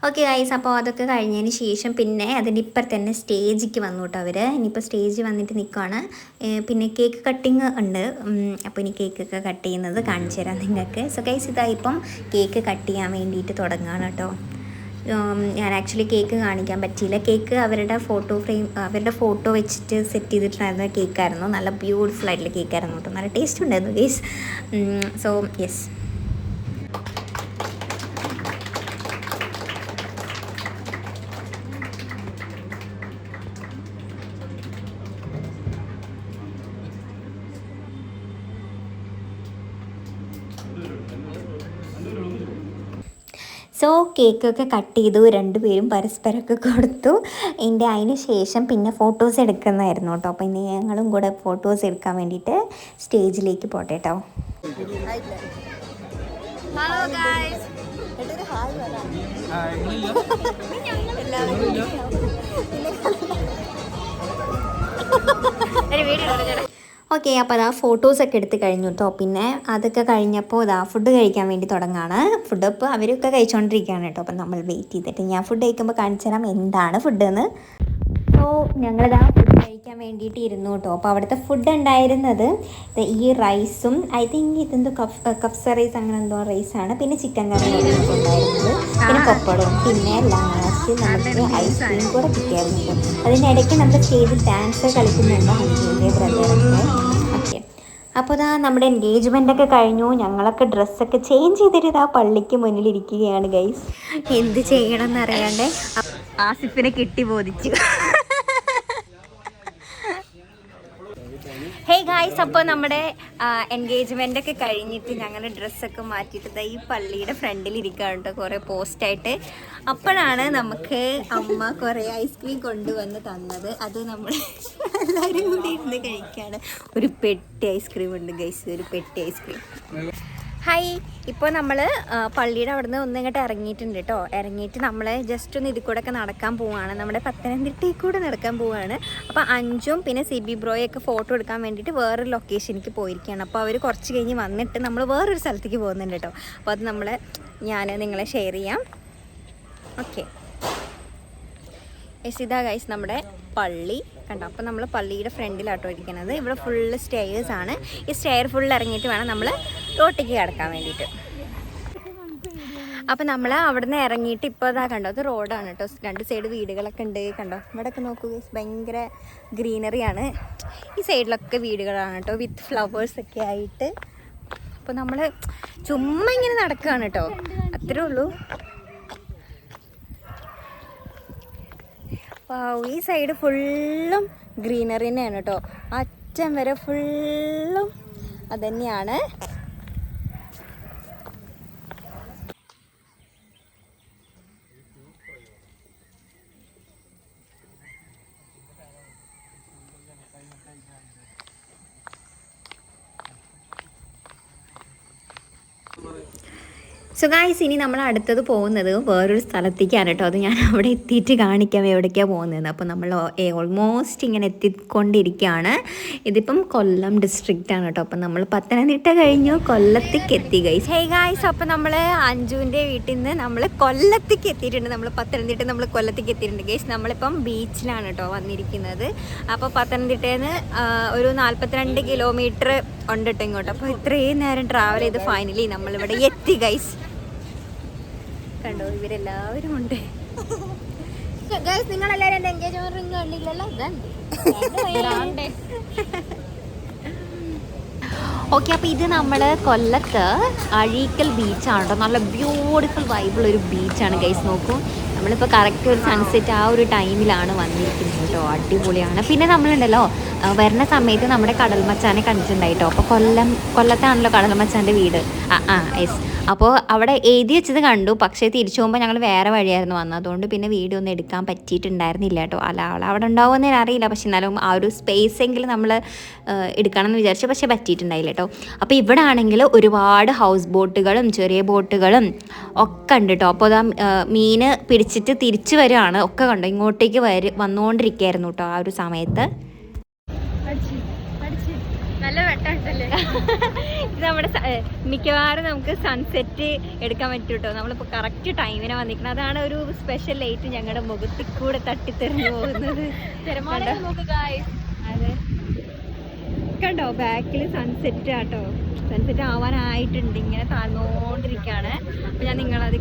Speaker 1: ഓക്കെ ഗൈസ്, അപ്പോൾ അതൊക്കെ കഴിഞ്ഞതിന് ശേഷം പിന്നെ അതിൻ്റെ ഇപ്പുറത്ത് തന്നെ സ്റ്റേജിക്ക് വന്നു കേട്ടോ അവർ. ഇനിയിപ്പോൾ സ്റ്റേജ് വന്നിട്ട് നിൽക്കുകയാണ്. പിന്നെ കേക്ക് കട്ടിങ് ഉണ്ട്. അപ്പോൾ ഇനി കേക്കൊക്കെ കട്ട് ചെയ്യുന്നത് കാണിച്ചു തരാം നിങ്ങൾക്ക്. സോ ഗൈസ്, ഇതായിപ്പം കേക്ക് കട്ട് ചെയ്യാൻ വേണ്ടിയിട്ട് തുടങ്ങുകയാണ് കേട്ടോ. ഞാൻ ആക്ച്വലി കേക്ക് കാണിക്കാൻ പറ്റിയില്ല. കേക്ക് അവരുടെ ഫോട്ടോ വെച്ചിട്ട് സെറ്റ് ചെയ്തിട്ടുണ്ടായിരുന്ന കേക്കായിരുന്നു. നല്ല ബ്യൂട്ടിഫുൾ ആയിട്ടുള്ള കേക്കായിരുന്നു കേട്ടോ. നല്ല ടേസ്റ്റ് ഉണ്ടായിരുന്നു ഗൈസ്. സോ യെസ്, സോ കേക്കൊക്കെ കട്ട് ചെയ്തു, രണ്ടുപേരും പരസ്പരമൊക്കെ കൊടുത്തു. അതിന് ശേഷം പിന്നെ ഫോട്ടോസ് എടുക്കുന്നതായിരുന്നു കേട്ടോ. അപ്പോൾ ഇനി ഞങ്ങളും കൂടെ ഫോട്ടോസ് എടുക്കാൻ വേണ്ടിയിട്ട് സ്റ്റേജിലേക്ക് പോട്ടെ കേട്ടോ.
Speaker 2: ഹലോ ഗൈസ്, ഒരു വീഡിയോ
Speaker 1: ഓക്കെ, അപ്പോൾ അതാ ഫോട്ടോസൊക്കെ എടുത്ത് കഴിഞ്ഞു കേട്ടോ. പിന്നെ അതൊക്കെ കഴിഞ്ഞപ്പോൾ ഇതാ ഫുഡ് കഴിക്കാൻ വേണ്ടി തുടങ്ങാണ്. ഫുഡ് ഇപ്പോൾ അവരൊക്കെ കഴിച്ചുകൊണ്ടിരിക്കുകയാണ് കേട്ടോ. അപ്പം നമ്മൾ വെയിറ്റ് ചെയ്തിട്ട് ഞാൻ ഫുഡ് കഴിക്കുമ്പോൾ കാണിച്ചു തരാം എന്താണ് ഫുഡെന്ന്. സോ ഞങ്ങളിതാ ഫുഡ് കഴിക്കാൻ വേണ്ടിയിട്ട് ഇരുന്നു കേട്ടോ. അപ്പോൾ അവിടുത്തെ ഫുഡ് ഉണ്ടായിരുന്നത് ഈ റൈസും, ഐ തിങ്ക് ഇതെന്തോ കഫ്സ റൈസ് അങ്ങനെ എന്തോ റൈസാണ്. പിന്നെ ചിക്കൻ കറി ഉണ്ടായിരുന്നത്, പിന്നെ പപ്പടവും, പിന്നെ ലാസ്റ്റ് നമുക്ക് ഐസ്ക്രീം കൂടെ കിട്ടിയായിരുന്നു. അതിനിടയ്ക്ക് നമ്മുടെ സ്റ്റേജിൽ ഡാൻസ് കളിക്കുന്നുണ്ട് ഹൻസിൻ്റെ ബ്രദറൊക്കെ. ഓക്കെ, അപ്പോൾ ഇതാ നമ്മുടെ എൻഗേജ്മെൻ്റൊക്കെ കഴിഞ്ഞു. ഞങ്ങളൊക്കെ ഡ്രസ്സൊക്കെ ചേഞ്ച് ചെയ്തിട്ട് ഇതാ പള്ളിക്ക് മുന്നിലിരിക്കുകയാണ് ഗൈസ്. എന്ത് ചെയ്യണം എന്നറിയാണ്ട് ആസിഫിനെ കിട്ടി ബോധിച്ചു. ഹേ ഗായ്സ്, അപ്പോൾ നമ്മുടെ എൻഗേജ്മെൻ്റ് ഒക്കെ കഴിഞ്ഞിട്ട് ഞങ്ങൾ ഡ്രസ്സൊക്കെ മാറ്റിയിട്ട് ഈ പള്ളിയുടെ ഫ്രണ്ടിൽ ഇരിക്കുകയാണ് കേട്ടോ കുറേ പോസ്റ്റായിട്ട്. അപ്പോഴാണ് നമുക്ക് അമ്മ കുറേ ഐസ്ക്രീം കൊണ്ടുവന്ന് തന്നത്. അത് നമ്മൾ എല്ലാവരും കൂടി ഇരുന്ന് കഴിക്കുകയാണ്. ഒരു പെട്ടി ഐസ്ക്രീം ഉണ്ട് ഗൈസ്, ഒരു പെട്ടി ഐസ്ക്രീം. ഹായ്, ഇപ്പോൾ നമ്മൾ പള്ളിയുടെ അവിടെ നിന്ന് ഒന്നിങ്ങോട്ട് ഇറങ്ങിയിട്ടുണ്ട് കേട്ടോ. ഇറങ്ങിയിട്ട് നമ്മൾ ജസ്റ്റ് ഒന്ന് ഇതിൽ കൂടെ ഒക്കെ നടക്കാൻ പോവുകയാണ്. നമ്മുടെ പത്തനംതിട്ടയിൽ കൂടെ നടക്കാൻ പോവുകയാണ്. അപ്പോൾ അഞ്ചും പിന്നെ സിബി ബ്രോയൊക്കെ ഫോട്ടോ എടുക്കാൻ വേണ്ടിയിട്ട് വേറൊരു ലൊക്കേഷനിലേക്ക് പോയിരിക്കുകയാണ്. അപ്പോൾ അവർ കുറച്ച് കഴിഞ്ഞ് വന്നിട്ട് നമ്മൾ വേറൊരു സ്ഥലത്തേക്ക് പോകുന്നുണ്ട് കേട്ടോ. അപ്പോൾ അത് ഞാൻ നിങ്ങളെ ഷെയർ ചെയ്യാം. ഓക്കെ, ഇതാ ഗൈസ് നമ്മുടെ പള്ളി കണ്ടോ. അപ്പോൾ നമ്മൾ പള്ളിയുടെ ഫ്രണ്ടിലാട്ടോ ഇരിക്കുന്നത്. ഇവിടെ ഫുള്ള് സ്റ്റെയേഴ്സാണ്. ഈ സ്റ്റെയർ ഫുള്ള് ഇറങ്ങിയിട്ട് വേണം നമ്മൾ റോട്ടിലേക്ക് കിടക്കാൻ വേണ്ടിയിട്ട്. അപ്പോൾ നമ്മൾ അവിടെ നിന്ന് ഇറങ്ങിയിട്ട് ഇപ്പോൾ ഇതാ കണ്ടോ, അത് റോഡാണ് കേട്ടോ. രണ്ട് സൈഡ് വീടുകളൊക്കെ ഉണ്ട് കണ്ടോ. ഇവിടെയൊക്കെ നോക്കൂ, ഭയങ്കര ഗ്രീനറിയാണ്. ഈ സൈഡിലൊക്കെ വീടുകളാണ് കേട്ടോ, വിത്ത് ഫ്ലവേഴ്സൊക്കെ ആയിട്ട്. അപ്പോൾ നമ്മൾ ചുമ്മാ ഇങ്ങനെ നടക്കുകയാണ് കേട്ടോ, അത്രേ ഉള്ളൂ. ഈ സൈഡ് ഫുള്ളും ഗ്രീനറി തന്നെയാണ് കേട്ടോ. അറ്റം വരെ ഫുള്ളും അതുതന്നെയാണ്. സോ ഗായ്സ്, ഇനി നമ്മൾ അടുത്തത് പോകുന്നത് വേറൊരു സ്ഥലത്തേക്കാണ് കേട്ടോ. അത് ഞാൻ അവിടെ എത്തിയിട്ട് കാണിക്കാം എവിടേക്കാണ് പോകുന്നത്. അപ്പോൾ നമ്മൾ ഓൾമോസ്റ്റ് ഇങ്ങനെ എത്തിക്കൊണ്ടിരിക്കുകയാണ്. ഇതിപ്പം കൊല്ലം ഡിസ്ട്രിക്റ്റാണ് കേട്ടോ. അപ്പം നമ്മൾ പത്തനംതിട്ട കഴിഞ്ഞു കൊല്ലത്തേക്ക് എത്തി ഗൈസ്. ഹേ ഗായ്സ്, അപ്പോൾ നമ്മൾ അഞ്ജുവിൻ്റെ വീട്ടിൽ നിന്ന് നമ്മൾ കൊല്ലത്തേക്ക് എത്തിയിട്ടുണ്ട്. നമ്മൾ പത്തനംതിട്ട നമ്മൾ കൊല്ലത്തേക്ക് എത്തിയിട്ടുണ്ട് ഗൈസ്. നമ്മളിപ്പം ബീച്ചിലാണ് കേട്ടോ വന്നിരിക്കുന്നത്. അപ്പോൾ പത്തനംതിട്ടയിൽ നിന്ന് ഒരു 42 കിലോമീറ്റർ ഉണ്ട് കേട്ടോ ഇങ്ങോട്ട്. അപ്പോൾ ഇത്രയും നേരം ട്രാവൽ ചെയ്ത് ഫൈനലി നമ്മളിവിടെ എത്തി ഗൈസ്. കണ്ടോ, ഇവരെല്ലാവരും ഉണ്ട്.
Speaker 2: നിങ്ങളെല്ലാവരും എൻ്റെ എൻഗേജ്മെന്റ് റിംഗ് കണ്ടില്ലല്ലോ.
Speaker 1: ഓക്കെ, അപ്പോൾ ഇത് നമ്മൾ കൊല്ലത്ത് അഴീക്കൽ ബീച്ചാണ് കേട്ടോ. നല്ല ബ്യൂട്ടിഫുൾ വൈബുള്ളൊരു ബീച്ചാണ് ഗൈസ്. നോക്കൂ, നമ്മളിപ്പോൾ കറക്റ്റ് ഒരു സൺസെറ്റ് ആ ഒരു ടൈമിലാണ് വന്നിരിക്കുന്നത് കേട്ടോ. അടിപൊളിയാണ്. പിന്നെ നമ്മളുണ്ടല്ലോ വരുന്ന സമയത്ത് നമ്മുടെ കടൽമച്ചാനെ കണ്ടിട്ടുണ്ടായിട്ടോ. അപ്പോൾ കൊല്ലത്താണല്ലോ കടൽമച്ചാൻ്റെ വീട്. യെസ്. അപ്പോൾ അവിടെ എഴുതി വെച്ചത് കണ്ടു. പക്ഷേ തിരിച്ചു പോകുമ്പോൾ ഞങ്ങൾ വേറെ വഴിയായിരുന്നു വന്നത്. അതുകൊണ്ട് പിന്നെ വീഡിയോ ഒന്നും എടുക്കാൻ പറ്റിയിട്ടുണ്ടായിരുന്നില്ല കേട്ടോ. അല്ല, അവിടെ ഉണ്ടാവുമെന്ന് അറിയില്ല. പക്ഷെ എന്നാലും ആ ഒരു സ്പേസ് എങ്കിലും നമ്മൾ എടുക്കണം എന്ന് വിചാരിച്ചു. പക്ഷേ പറ്റിയിട്ടുണ്ടായില്ല കേട്ടോ. അപ്പോൾ ഇവിടെ ആണെങ്കിൽ ഒരുപാട് ഹൗസ് ബോട്ടുകളും ചെറിയ ബോട്ടുകളും ഒക്കെ ഉണ്ട് കേട്ടോ. അപ്പോൾ അതാ മീൻ പിടിച്ചിട്ട് തിരിച്ചു വരികയാണ്. ഒക്കെ കണ്ടോ, ഇങ്ങോട്ടേക്ക് വന്നുകൊണ്ടിരിക്കുകയായിരുന്നു കേട്ടോ ആ ഒരു സമയത്ത്.
Speaker 2: നല്ല വെട്ടമുണ്ടല്ലേ.
Speaker 1: ഇത് നമ്മുടെ മിക്കവാറും നമുക്ക് സൺസെറ്റ് എടുക്കാൻ പറ്റും കേട്ടോ. നമ്മളിപ്പോൾ കറക്റ്റ് ടൈമിനെ വന്നിരിക്കുന്നത്. അതാണ് ഒരു സ്പെഷ്യൽ ലൈറ്റ് ഞങ്ങളുടെ മുഖത്തിൽ കൂടെ തട്ടിത്തെറിഞ്ഞു പോകുന്നത്. അതെ, കണ്ടോ ബാക്കിൽ സൺസെറ്റ് ആട്ടോ. സൺസെറ്റ് ആവാനായിട്ടുണ്ട്. ഇങ്ങനെ താഴ്ന്നുകൊണ്ടിരിക്കുകയാണ്. അപ്പോൾ ഞാൻ നിങ്ങളത്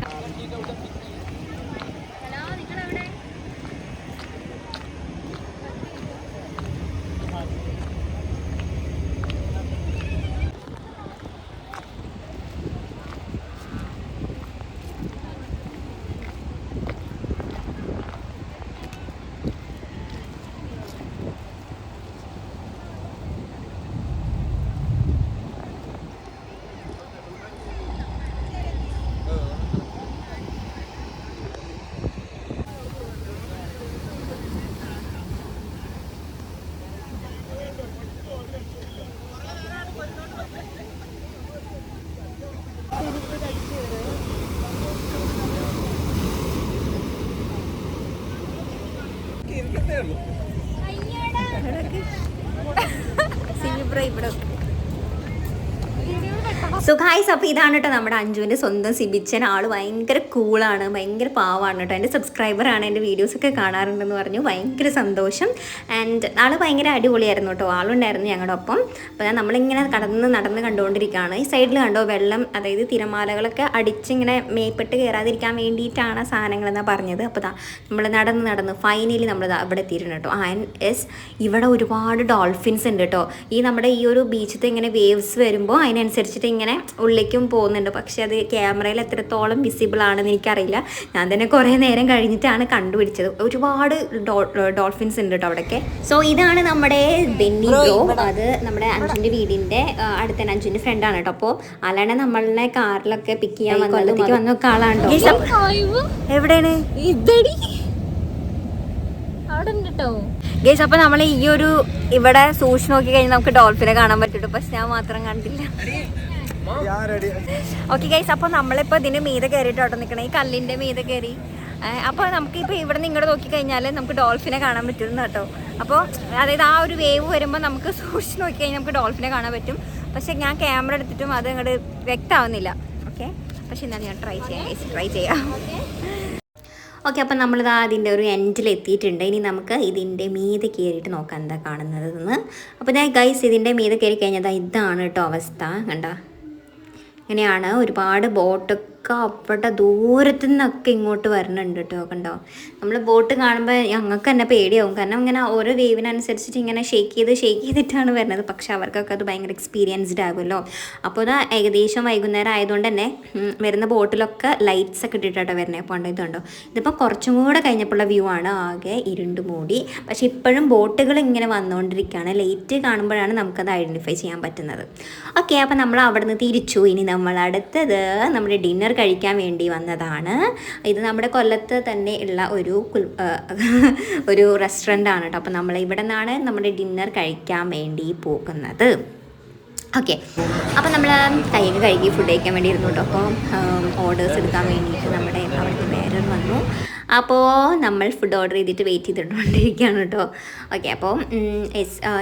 Speaker 1: സോ ഗൈസ്, അപ്പോൾ ഇതാണ് കേട്ടോ നമ്മുടെ അഞ്ജുവിൻ്റെ സ്വന്തം സിബിച്ചൻ. ആൾ ഭയങ്കര കൂളാണ്, ഭയങ്കര പാവമാണ് കേട്ടോ. എൻ്റെ സബ്സ്ക്രൈബറാണ്, എൻ്റെ വീഡിയോസൊക്കെ കാണാറുണ്ടെന്ന് പറഞ്ഞു. ഭയങ്കര സന്തോഷം. ആൻഡ് ആൾ ഭയങ്കര അടിപൊളിയായിരുന്നു കേട്ടോ. ആളുണ്ടായിരുന്നു ഞങ്ങളുടെ ഒപ്പം. അപ്പോൾ നമ്മളിങ്ങനെ നടന്ന് കണ്ടുകൊണ്ടിരിക്കുകയാണ്. ഈ സൈഡിൽ കണ്ടോ വെള്ളം, അതായത് തിരമാലകളൊക്കെ അടിച്ചിങ്ങനെ മേപ്പെട്ട് കയറാതിരിക്കാൻ വേണ്ടിയിട്ടാണ് സാധനങ്ങളെന്നാണ് പറഞ്ഞത്. അപ്പോൾ നമ്മൾ നടന്ന് ഫൈനലി നമ്മൾ ഇവിടെ എത്തിയിട്ടുണ്ട് കേട്ടോ. യെസ്, ഇവിടെ ഒരുപാട് ഡോൾഫിൻസ് ഉണ്ട് കേട്ടോ. നമ്മുടെ ഈ ഒരു ബീച്ചിൽ ഇങ്ങനെ വേവ്സ് വരുമ്പോൾ അതിനനുസരിച്ചിട്ട് ഇങ്ങനെ ഉള്ളിലേക്കും പോകുന്നുണ്ട്. പക്ഷെ അത് ക്യാമറയിൽ എത്രത്തോളം വിസിബിൾ ആണെന്ന് എനിക്കറിയില്ല. ഞാൻ തന്നെ കുറേ നേരം കഴിഞ്ഞിട്ടാണ് കണ്ടുപിടിച്ചത്. ഒരുപാട് ഡോൾഫിൻസ് ഉണ്ട് കേട്ടോ അവിടെയൊക്കെ. സോ ഇതാണ് നമ്മുടെ ബെന്നി ബ്രോ. അത് നമ്മുടെ അഞ്ജുൻ്റെ വീടിൻ്റെ അടുത്ത് തന്നെ അഞ്ജുൻ്റെ ഫ്രണ്ടാണ് കേട്ടോ. അപ്പോൾ അല്ലാണ്ട് നമ്മളെ കാറിലൊക്കെ പിക്ക് ചെയ്യാൻ വന്നൊക്കെ ആളാണ്. എവിടെയാണ് ഗേസ്? അപ്പോൾ നമ്മൾ ഈ ഒരു ഇവിടെ സൂക്ഷിച്ച് നോക്കി കഴിഞ്ഞാൽ നമുക്ക് ഡോൾഫിനെ കാണാൻ പറ്റുള്ളൂ. പക്ഷെ ഞാൻ മാത്രം കണ്ടില്ല. ഓക്കെ ഗൈസ്, അപ്പോൾ നമ്മളിപ്പോൾ ഇതിൻ്റെ മീതെ കയറിയിട്ടോട്ടോ നിൽക്കണം, ഈ കല്ലിൻ്റെ മീതെ കയറി. അപ്പോൾ നമുക്കിപ്പോൾ ഇവിടെ നിന്ന് ഇങ്ങോട്ട് നോക്കിക്കഴിഞ്ഞാൽ നമുക്ക് ഡോൾഫിനെ കാണാൻ പറ്റുന്നു കേട്ടോ. അപ്പോൾ അതായത് ആ ഒരു വേവ് വരുമ്പോൾ നമുക്ക് സൂക്ഷിച്ച് നോക്കി കഴിഞ്ഞാൽ നമുക്ക് ഡോൾഫിനെ കാണാൻ പറ്റും. പക്ഷേ ഞാൻ ക്യാമറ എടുത്തിട്ടും അത് അങ്ങോട്ട് വ്യക്തമാവുന്നില്ല. ഓക്കെ, പക്ഷെ എന്നാൽ ഞാൻ ട്രൈ ചെയ്യാം. ഓക്കെ, അപ്പം നമ്മളിതാ അതിൻ്റെ ഒരു എൻഡിലെത്തിയിട്ടുണ്ട്. ഇനി നമുക്ക് ഇതിൻ്റെ മീതെ കയറിയിട്ട് നോക്കാം എന്താ കാണുന്നതെന്ന്. അപ്പോൾ ഞാൻ ഗൈസ് ഇതിൻ്റെ മീതെ കയറി കഴിഞ്ഞാൽ ഇതാണ് കേട്ടോ അവസ്ഥ. കണ്ടോ, ഇങ്ങനെയാണ്. ഒരുപാട് ബോട്ടൊക്കെ അവിടെ ദൂരത്തു നിന്നൊക്കെ ഇങ്ങോട്ട് വരുന്നുണ്ട് കേട്ടോ. കണ്ടോ, നമ്മൾ ബോട്ട് കാണുമ്പോൾ ഞങ്ങൾക്ക് തന്നെ പേടിയാവും. കാരണം ഇങ്ങനെ ഓരോ വേവിനനുസരിച്ചിട്ട് ഇങ്ങനെ ഷേക്ക് ചെയ്തിട്ടാണ് വരുന്നത്. പക്ഷെ അവർക്കൊക്കെ അത് ഭയങ്കര എക്സ്പീരിയൻസ്ഡ് ആകുമല്ലോ. അപ്പോൾ ഇത് ഏകദേശം വൈകുന്നേരം ആയതുകൊണ്ട് തന്നെ വരുന്ന ബോട്ടിലൊക്കെ ലൈറ്റ്സ് ഒക്കെ ഇട്ടിട്ടോ വരുന്നത്. അപ്പോൾ ഇതുണ്ടോ, ഇതിപ്പോൾ കുറച്ചും കൂടെ കഴിഞ്ഞപ്പോഴുള്ള വ്യൂ ആണ്. ആകെ ഇരുണ്ട് മൂടി. പക്ഷെ ഇപ്പോഴും ബോട്ടുകൾ ഇങ്ങനെ വന്നുകൊണ്ടിരിക്കുകയാണ്. ലൈറ്റ് കാണുമ്പോഴാണ് നമുക്കത് ഐഡൻറ്റിഫൈ ചെയ്യാൻ പറ്റുന്നത്. ഓക്കെ, അപ്പോൾ നമ്മൾ അവിടെ നിന്ന് തിരിച്ചു. ഇനി നമ്മൾ അടുത്തത് നമ്മുടെ ഡിന്നർ കഴിക്കാൻ വേണ്ടി വന്നതാണ്. ഇത് നമ്മുടെ കൊല്ലത്ത് തന്നെ ഉള്ള ഒരു റെസ്റ്റോറൻ്റ് ആണ് കേട്ടോ. അപ്പോൾ നമ്മൾ ഇവിടെ നിന്നാണ് നമ്മുടെ ഡിന്നർ കഴിക്കാൻ വേണ്ടി പോകുന്നത്. ഓക്കെ, അപ്പോൾ നമ്മൾ കൈയൊക്കെ കഴുകി ഫുഡ് കഴിക്കാൻ വേണ്ടി ഇരുന്നു കേട്ടോ. അപ്പോൾ ഓർഡേഴ്സ് എടുക്കാൻ വേണ്ടിയിട്ട് നമ്മുടെ അവിടുത്തെ വേറെ വന്നു. അപ്പോൾ നമ്മൾ ഫുഡ് ഓർഡർ ചെയ്തിട്ട് വെയിറ്റ് ചെയ്തിട്ടുകൊണ്ടിരിക്കുകയാണ് കേട്ടോ. ഓക്കെ, അപ്പോൾ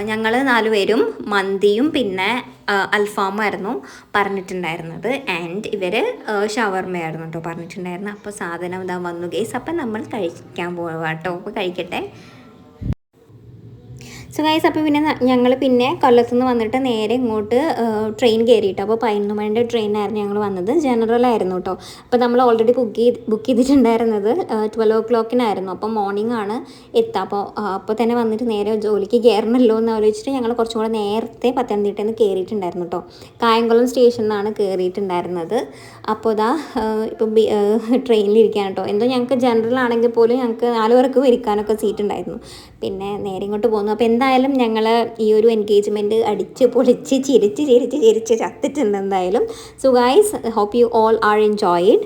Speaker 1: ഞങ്ങൾ 4 പേരും മന്തിയും പിന്നെ അൽഫാമായിരുന്നു പറഞ്ഞിട്ടുണ്ടായിരുന്നത്. ആൻഡ് ഇവർ ഷവർമയായിരുന്നു കേട്ടോ പറഞ്ഞിട്ടുണ്ടായിരുന്നത്. അപ്പോൾ സാധനം ഇതാ വന്നു ഗൈസ്. അപ്പം നമ്മൾ കഴിക്കാൻ പോവാം കേട്ടോ. അപ്പോൾ കഴിക്കട്ടെ. സോ ഗൈസ്, അപ്പോൾ പിന്നെ ഞങ്ങൾ പിന്നെ കൊല്ലത്തുനിന്ന് വന്നിട്ട് നേരെ ഇങ്ങോട്ട് ട്രെയിൻ കയറിയിട്ട്. അപ്പോൾ 11 മണിൻ്റെ ട്രെയിനായിരുന്നു ഞങ്ങൾ വന്നത്. ജനറൽ ആയിരുന്നു കേട്ടോ. അപ്പോൾ നമ്മൾ ഓൾറെഡി ബുക്ക് ചെയ്തിട്ടുണ്ടായിരുന്നത് 12 o'clockനായിരുന്നു. അപ്പോൾ മോർണിംഗ് ആണ് എത്തുക. അപ്പോൾ തന്നെ വന്നിട്ട് നേരെ ജോലിക്ക് കയറണമല്ലോ എന്ന് ആലോചിച്ചിട്ട് ഞങ്ങൾ കുറച്ചും കൂടെ നേരത്തെ പത്തനംതിട്ടയിൽ നിന്ന് കയറിയിട്ടുണ്ടായിരുന്നു കേട്ടോ. കായംകുളം സ്റ്റേഷനിൽ നിന്നാണ് കയറിയിട്ടുണ്ടായിരുന്നത്. അപ്പോൾ ഇതാ ഇപ്പം ട്രെയിനിലിരിക്കുകയാണ് കേട്ടോ. എന്തോ ഞങ്ങൾക്ക് ജനറൽ ആണെങ്കിൽ പോലും ഞങ്ങൾക്ക് 4 പേർക്കും ഇരിക്കാനൊക്കെ സീറ്റ് ഉണ്ടായിരുന്നു. പിന്നെ നേരെ ഇങ്ങോട്ട് പോന്നു. അപ്പോൾ എന്തായാലും ഞങ്ങൾ ഈ ഒരു എൻഗേജ്മെൻറ്റ് അടിച്ച് പൊളിച്ച് ചിരിച്ച് ചത്തിട്ടുണ്ട് എന്തായാലും. So guys, hope you all are enjoyed.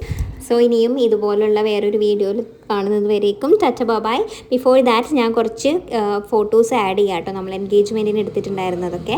Speaker 1: So ഇനിയും ഇതുപോലുള്ള വേറൊരു വീഡിയോയിൽ കാണുന്നത് വരേക്കും ടച്ച ബൈ. ബിഫോർ ദാറ്റ് ഞാൻ കുറച്ച് ഫോട്ടോസ് ആഡ് ചെയ്യാം കേട്ടോ, നമ്മൾ എൻഗേജ്മെൻറ്റിന് എടുത്തിട്ടുണ്ടായിരുന്നതൊക്കെ.